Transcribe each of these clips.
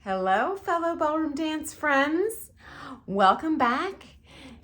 Hello, fellow ballroom dance friends. Welcome back.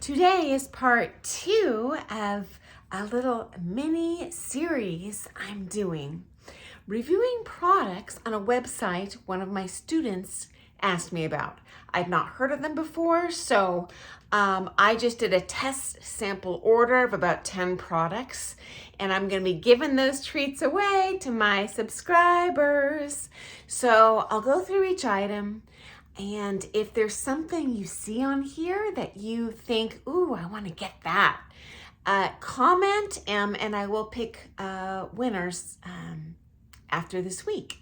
Today is part 2 of a little mini series I'm doing, reviewing products on a website one of my students asked me about. I'd not heard of them before, so I just did a test sample order of about 10 products, and I'm going to be giving those treats away to my subscribers. So I'll go through each item, and if there's something you see on here that you think, ooh, I want to get that, comment, and I will pick winners after this week.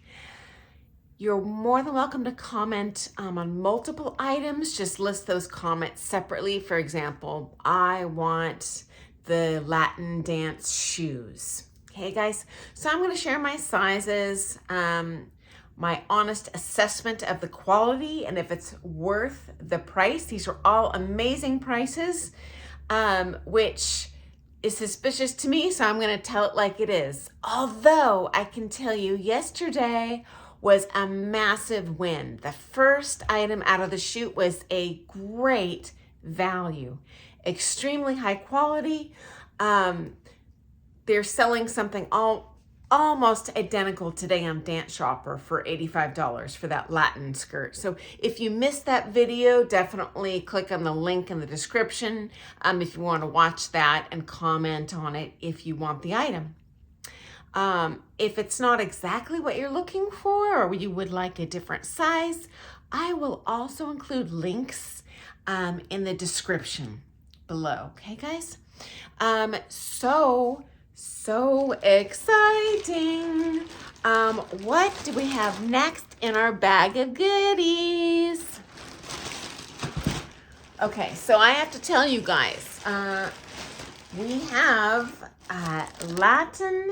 You're more than welcome to comment on multiple items. Just list those comments separately. For example, I want the Latin dance shoes. Okay, guys? So I'm going to share my sizes, my honest assessment of the quality, and if it's worth the price. These are all amazing prices, which is suspicious to me, so I'm going to tell it like it is. Although I can tell you yesterday was a massive win. The first item out of the chute was a great value, extremely high quality. They're selling something almost identical today on Dance Shopper for $85 for that Latin skirt. So if you missed that video, definitely click on the link in the description if you want to watch that and comment on it if you want the item. If it's not exactly what you're looking for or you would like a different size, I will also include links in the description below. Okay, guys? So exciting. What do we have next in our bag of goodies? Okay, so I have to tell you guys, we have Latin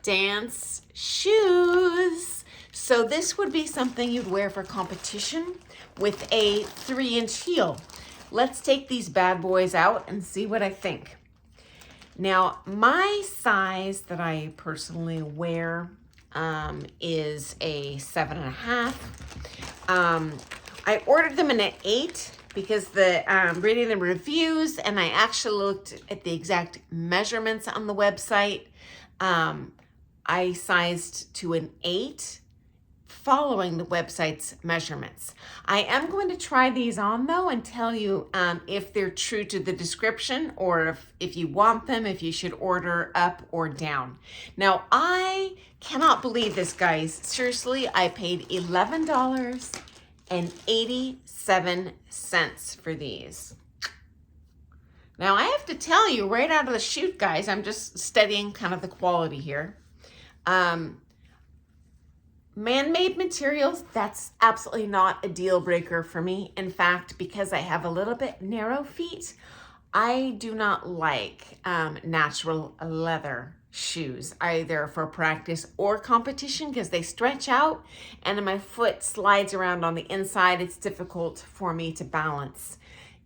dance shoes. So this would be something you'd wear for competition with a 3-inch heel. Let's take these bad boys out and see what I think. Now, my size that I personally wear is a 7.5. I ordered them in an 8 because reading the reviews, and I actually looked at the exact measurements on the website. I sized to an 8 following the website's measurements. I am going to try these on though and tell you if they're true to the description or if you want them, if you should order up or down. Now, I cannot believe this, guys. Seriously, I paid $11.87 for these. Now, I have to tell you right out of the chute, guys, I'm just studying kind of the quality here. Man-made materials, that's absolutely not a deal breaker for me. In fact, because I have a little bit narrow feet, I do not like natural leather shoes, either for practice or competition, because they stretch out and my foot slides around on the inside. It's difficult for me to balance.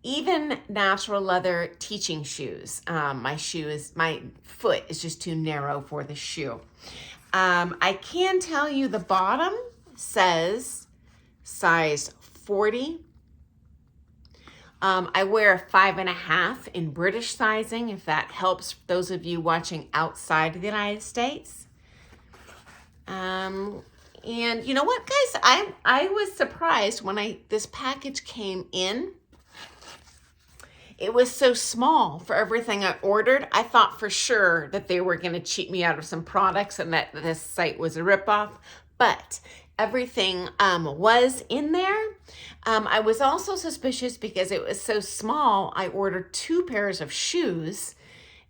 Even natural leather teaching shoes, my foot is just too narrow for the shoe. I can tell you the bottom says size 40. I wear a 5.5 in British sizing, if that helps those of you watching outside of the United States. And you know what, guys? I was surprised when this package came in. It was so small for everything I ordered. I thought for sure that they were going to cheat me out of some products and that this site was a ripoff, but everything was in there. I was also suspicious because it was so small. I ordered 2 pairs of shoes,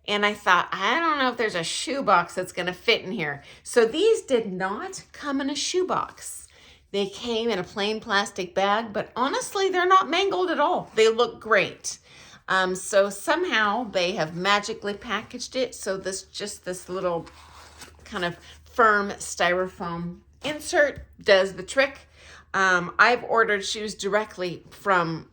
and I thought, I don't know if there's a shoe box that's going to fit in here. So these did not come in a shoe box. They came in a plain plastic bag, but honestly, they're not mangled at all. They look great. So somehow they have magically packaged it. So this little kind of firm styrofoam insert does the trick. I've ordered shoes directly from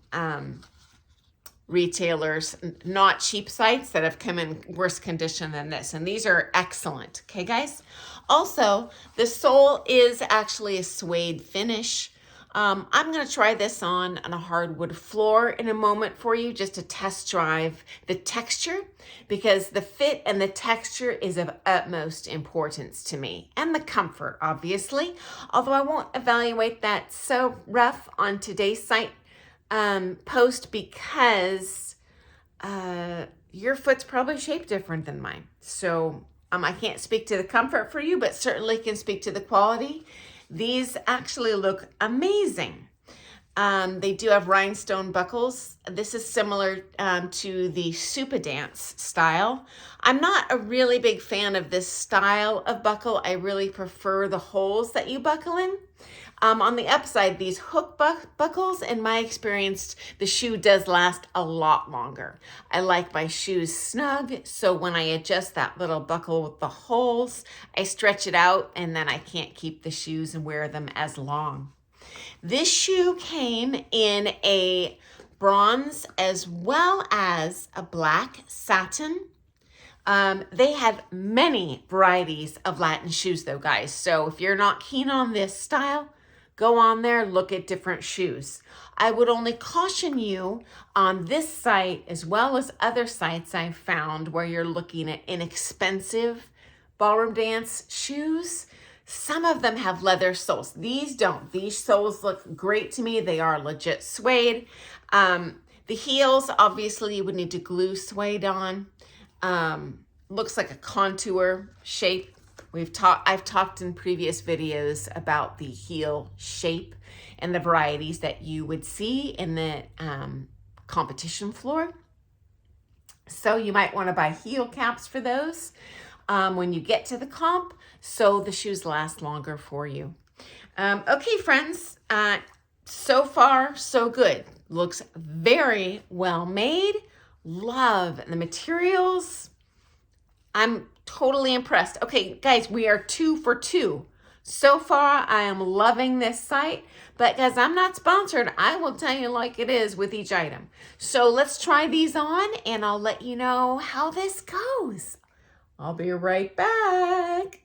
retailers, not cheap sites that have come in worse condition than this. And these are excellent. Okay, guys? Also, the sole is actually a suede finish. I'm going to try this on a hardwood floor in a moment for you, just to test drive the texture, because the fit and the texture is of utmost importance to me, and the comfort, obviously, although I won't evaluate that so rough on today's site post, because your foot's probably shaped different than mine. So I can't speak to the comfort for you, but certainly can speak to the quality. These actually look amazing. They do have rhinestone buckles. This is similar to the Supa Dance style. I'm not a really big fan of this style of buckle. I really prefer the holes that you buckle in. On the upside, these hook buckles, in my experience, the shoe does last a lot longer. I like my shoes snug, so when I adjust that little buckle with the holes, I stretch it out, and then I can't keep the shoes and wear them as long. This shoe came in a bronze as well as a black satin. They have many varieties of Latin shoes though, guys. So if you're not keen on this style, go on there, look at different shoes. I would only caution you on this site, as well as other sites I've found where you're looking at inexpensive ballroom dance shoes. Some of them have leather soles. These don't. These soles look great to me. They are legit suede. The heels, obviously, you would need to glue suede on. Looks like a contour shape. I've talked in previous videos about the heel shape and the varieties that you would see in the competition floor. So you might want to buy heel caps for those when you get to the comp, so the shoes last longer for you. Okay, friends, so far so good. Looks very well made. Love the materials. I'm totally impressed. Okay, guys, we are 2 for 2. So far, I am loving this site, but guys, I'm not sponsored. I will tell you like it is with each item. So let's try these on, and I'll let you know how this goes. I'll be right back.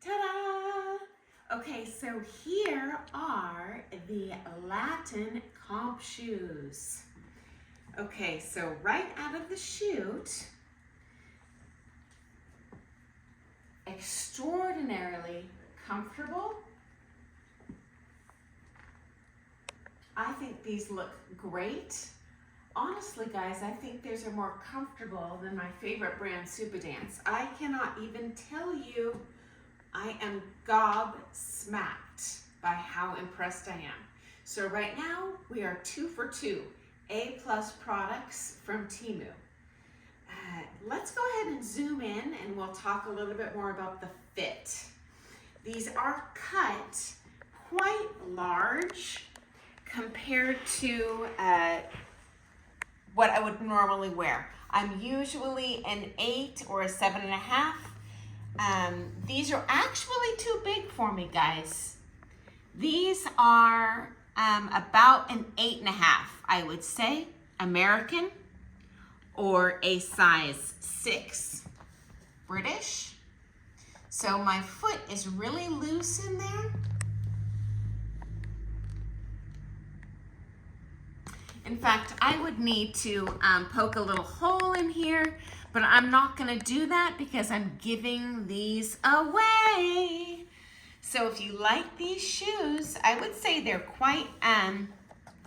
Ta-da! Okay, so here are the Latin comp shoes. Okay, so right out of the chute, extraordinarily comfortable. I think these look great. Honestly, guys, I think these are more comfortable than my favorite brand, Supa Dance. I cannot even tell you, I am gobsmacked by how impressed I am. So right now, we are 2 for 2. A+ products from Temu. Let's go ahead and zoom in, and we'll talk a little bit more about the fit. These are cut quite large compared to what I would normally wear. I'm usually an 8 or a 7.5. These are actually too big for me, guys. These are about an 8.5, I would say, American, or a size 6 British. So my foot is really loose in there. In fact, I would need to poke a little hole in here, but I'm not gonna do that because I'm giving these away. So if you like these shoes, I would say they're quite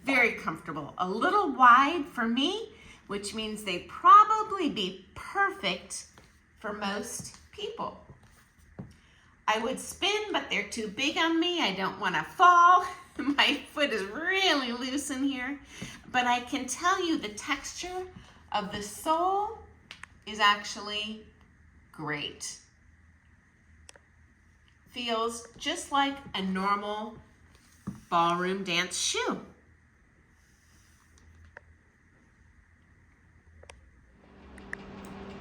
very comfortable. A little wide for me, which means they'd probably be perfect for most people. I would spin, but they're too big on me. I don't want to fall. My foot is really loose in here. But I can tell you the texture of the sole is actually great. Feels just like a normal ballroom dance shoe.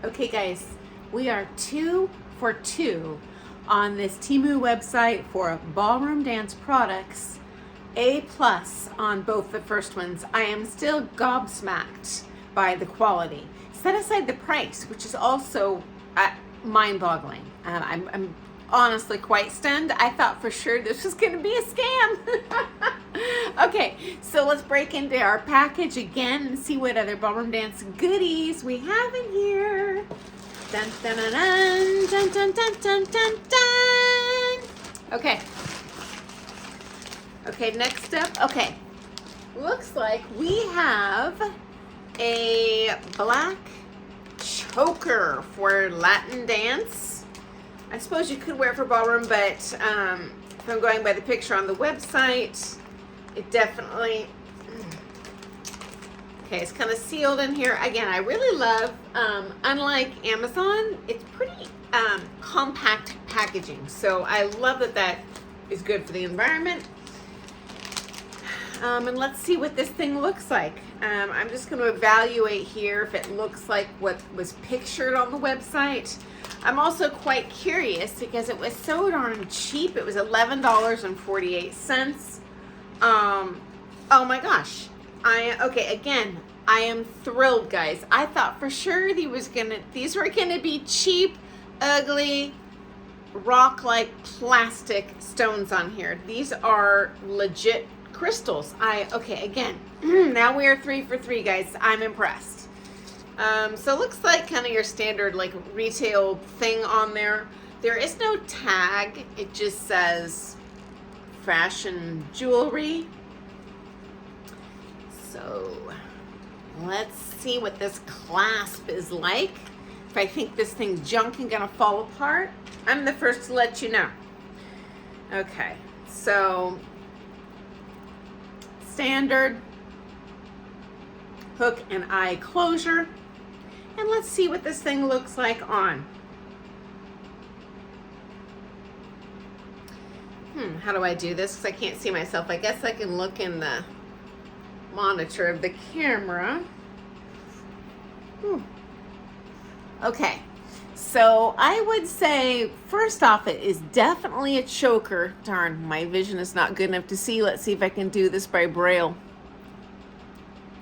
Okay guys, we are 2 for 2 on this Temu website for ballroom dance products. A+ on both the first ones. I am still gobsmacked by the quality. Set aside the price, which is also mind-boggling. I'm honestly quite stunned. I thought for sure this was going to be a scam. Okay, so let's break into our package again and see what other Ballroom Dance goodies we have in here. Dun, dun, dun, dun, dun, dun, dun, dun, dun, dun. Okay. Okay, next up. Okay, looks like we have a black choker for Latin dance. I suppose you could wear it for ballroom, but if I'm going by the picture on the website, it definitely, okay, it's kind of sealed in here. Again, I really love, unlike Amazon, it's pretty compact packaging. So I love that that is good for the environment. And let's see what this thing looks like. I'm just going to evaluate here if it looks like what was pictured on the website. I'm also quite curious because it was so darn cheap. It was $11.48. Oh my gosh. Okay, again, I am thrilled, guys. I thought for sure these were gonna be cheap, ugly, rock-like plastic stones on here. These are legit crystals. Okay, again, now we are 3 for 3, guys. I'm impressed. So it looks like kind of your standard like retail thing on there. There is no tag. It just says fashion jewelry. So let's see what this clasp is like. If I think this thing's junk and gonna fall apart, I'm the first to let you know. Okay, so standard hook and eye closure. And let's see what this thing looks like on. How do I do this? Because I can't see myself. I guess I can look in the monitor of the camera. Okay, so I would say first off, it is definitely a choker. Darn, my vision is not good enough to see. Let's see if I can do this by braille.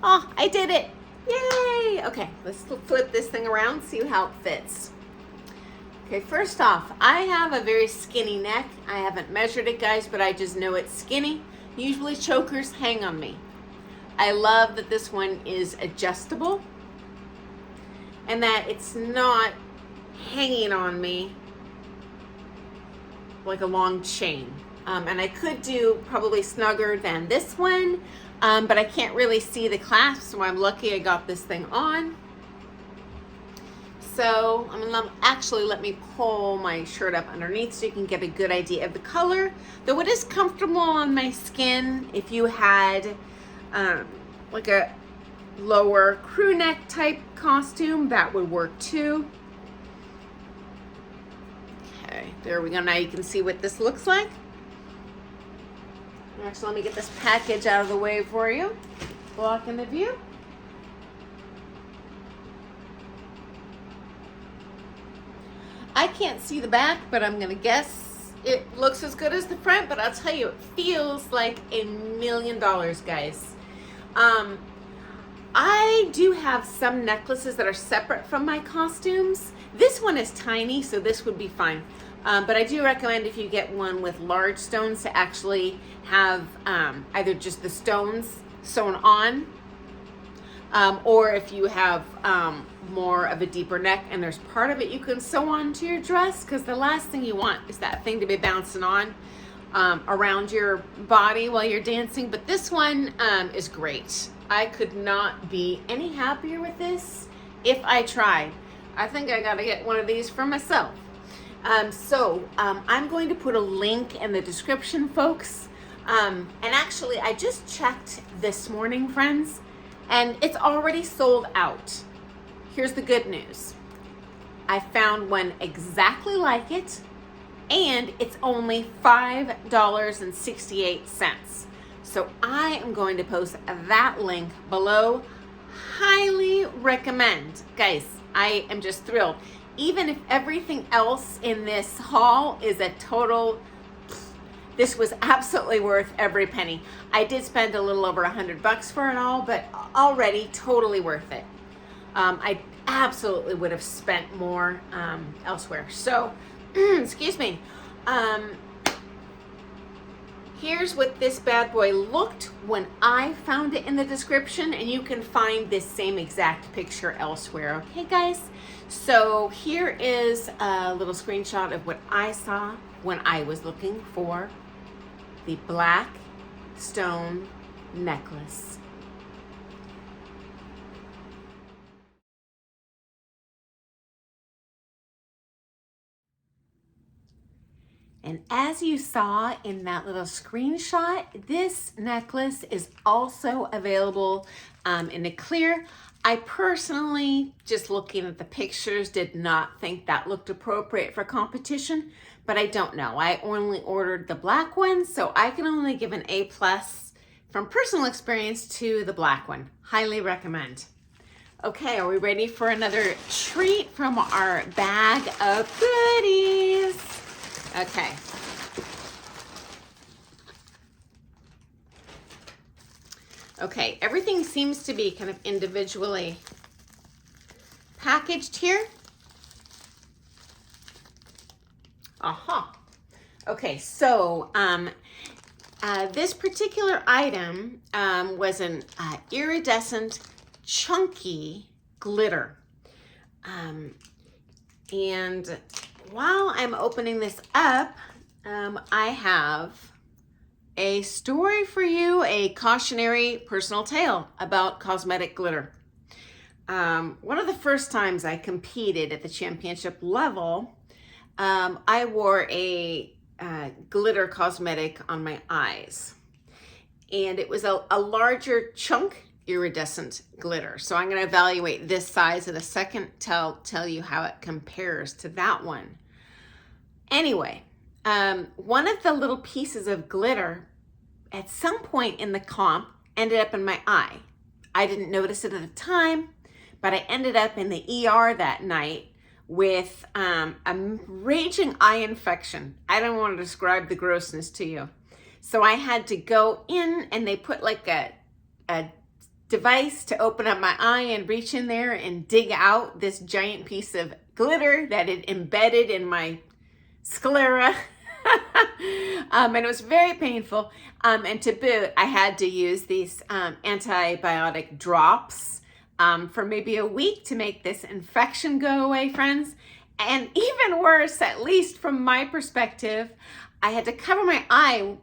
Oh, I did it. Yay! Okay, let's flip this thing around, see how it fits. Okay, first off, I have a very skinny neck. I haven't measured it, guys, but I just know it's skinny. Usually chokers hang on me. I love that this one is adjustable and that it's not hanging on me like a long chain. And I could do probably snugger than this one, but I can't really see the clasp, so I'm lucky I got this thing on. So I'm gonna actually let me pull my shirt up underneath so you can get a good idea of the color. Though it is comfortable on my skin. If you had like a lower crew neck type costume, that would work too. Okay, there we go. Now you can see what this looks like. Actually, let me get this package out of the way for you. Blocking the view. I can't see the back, but I'm gonna guess it looks as good as the front, but I'll tell you, it feels like $1 million, guys. I do have some necklaces that are separate from my costumes. This one is tiny, so this would be fine. But I do recommend if you get one with large stones to actually have either just the stones sewn on, or if you have more of a deeper neck and there's part of it you can sew onto your dress, because the last thing you want is that thing to be bouncing on around your body while you're dancing. But this one is great. I could not be any happier with this if I tried. I think I gotta get one of these for myself. I'm going to put a link in the description, folks. And actually, I just checked this morning, friends, and it's already sold out. Here's the good news. I found one exactly like it, and it's only $5.68. So I am going to post that link below. Highly recommend. Guys, I am just thrilled. Even if everything else in this haul is a total, this was absolutely worth every penny. I did spend a little over $100 for it all, but already totally worth it. I absolutely would have spent more elsewhere. So excuse me. Here's what this bad boy looked when I found it in the description, and you can find this same exact picture elsewhere. Okay, guys? So here is a little screenshot of what I saw when I was looking for the black stone necklace. And as you saw in that little screenshot, this necklace is also available in a clear. I personally, just looking at the pictures, did not think that looked appropriate for competition, but I don't know. I only ordered the black one, so I can only give an A+ from personal experience to the black one. Highly recommend. Okay, are we ready for another treat from our bag of goodies? Okay. Okay, everything seems to be kind of individually packaged here. Okay, so this particular item was an iridescent, chunky glitter. And while I'm opening this up, I have a story for you, a cautionary personal tale about cosmetic glitter. One of the first times I competed at the championship level, I wore a glitter cosmetic on my eyes. And it was a larger chunk iridescent glitter. So I'm going to evaluate this size in a second, tell you how it compares to that one. Anyway, one of the little pieces of glitter at some point in the comp ended up in my eye. I didn't notice it at the time, but I ended up in the ER that night with a raging eye infection. I don't want to describe the grossness to you. So I had to go in, and they put like a device to open up my eye and reach in there and dig out this giant piece of glitter that had embedded in my sclera. And it was very painful. And to boot, I had to use these antibiotic drops for maybe a week to make this infection go away, friends. And even worse, at least from my perspective, I had to cover my eye.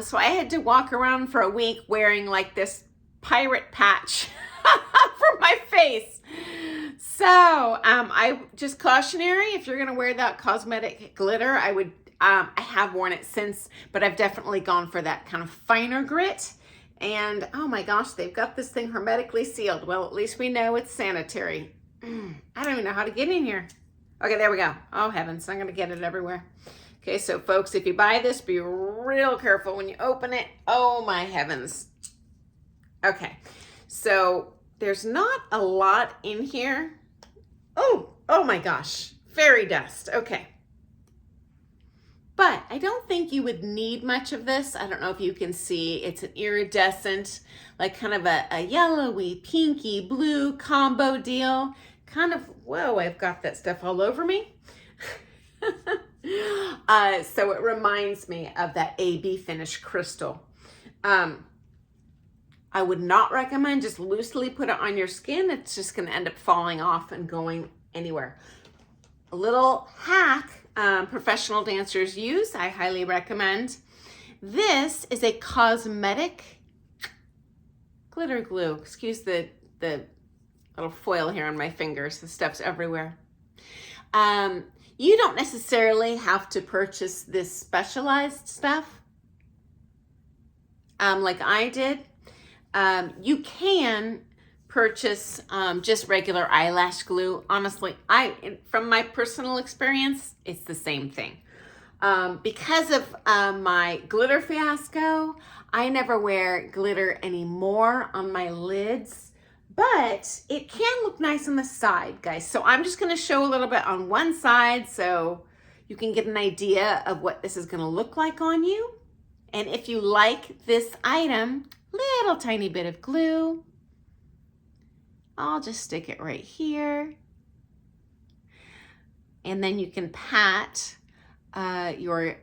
So I had to walk around for a week wearing like this pirate patch for my face. So I just cautionary, if you're gonna wear that cosmetic glitter, I have worn it since, but I've definitely gone for that kind of finer grit. And oh my gosh, they've got this thing hermetically sealed. Well, at least we know it's sanitary. I don't even know how to get in here. Okay, there we go. Oh heavens, I'm gonna get it everywhere. Okay, so folks, if you buy this, be real careful when you open it. Oh my heavens. Okay, so there's not a lot in here. Oh my gosh, fairy dust. Okay. But I don't think you would need much of this. I don't know if you can see, it's an iridescent, like kind of a yellowy, pinky, blue combo deal. Kind of, whoa, I've got that stuff all over me. So it reminds me of that AB finish crystal. I would not recommend just loosely put it on your skin. It's just gonna end up falling off and going anywhere. A little hack professional dancers use, I highly recommend. This is a cosmetic glitter glue. Excuse the little foil here on my fingers. The stuff's everywhere. You don't necessarily have to purchase this specialized stuff like I did. You can purchase just regular eyelash glue. Honestly, from my personal experience, it's the same thing. Because of my glitter fiasco, I never wear glitter anymore on my lids, but it can look nice on the side, guys. So I'm just gonna show a little bit on one side so you can get an idea of what this is gonna look like on you. And if you like this item, little tiny bit of glue, I'll just stick it right here. and then you can pat your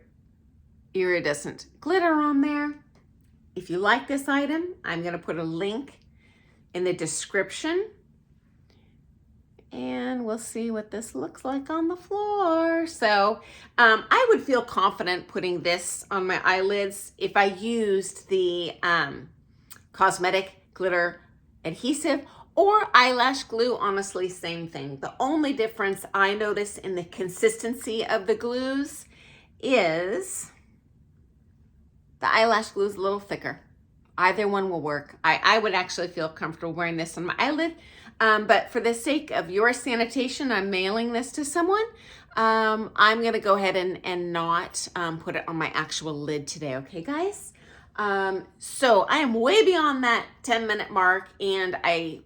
iridescent glitter on there. If you like this item, I'm going to put a link in the description, and we'll see what this looks like on the floor. So I would feel confident putting this on my eyelids if I used the cosmetic glitter adhesive or eyelash glue. Honestly, same thing. The only difference I notice in the consistency of the glues is the eyelash glue is a little thicker. Either one will work. I would actually feel comfortable wearing this on my eyelid, but for the sake of your sanitation, I'm mailing this to someone. I'm gonna go ahead and not put it on my actual lid today, okay guys? So I am way beyond that 10-minute mark, and I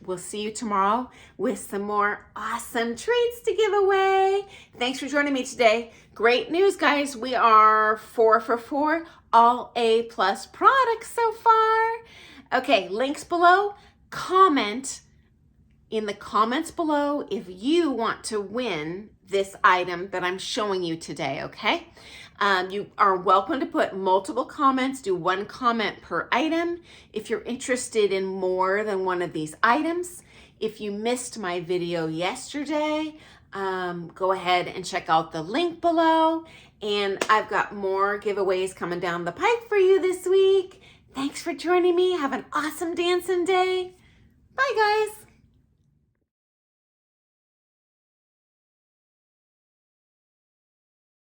will see you tomorrow with some more awesome treats to give away. Thanks for joining me today. Great news, guys. We are 4 for 4, all A+ products so far. Okay, links below. Comment in the comments below if you want to win this item that I'm showing you today, okay? You are welcome to put multiple comments, do 1 comment per item if you're interested in more than one of these items. If you missed my video yesterday, go ahead and check out the link below. And I've got more giveaways coming down the pike for you this week. Thanks for joining me. Have an awesome dancing day. Bye, guys.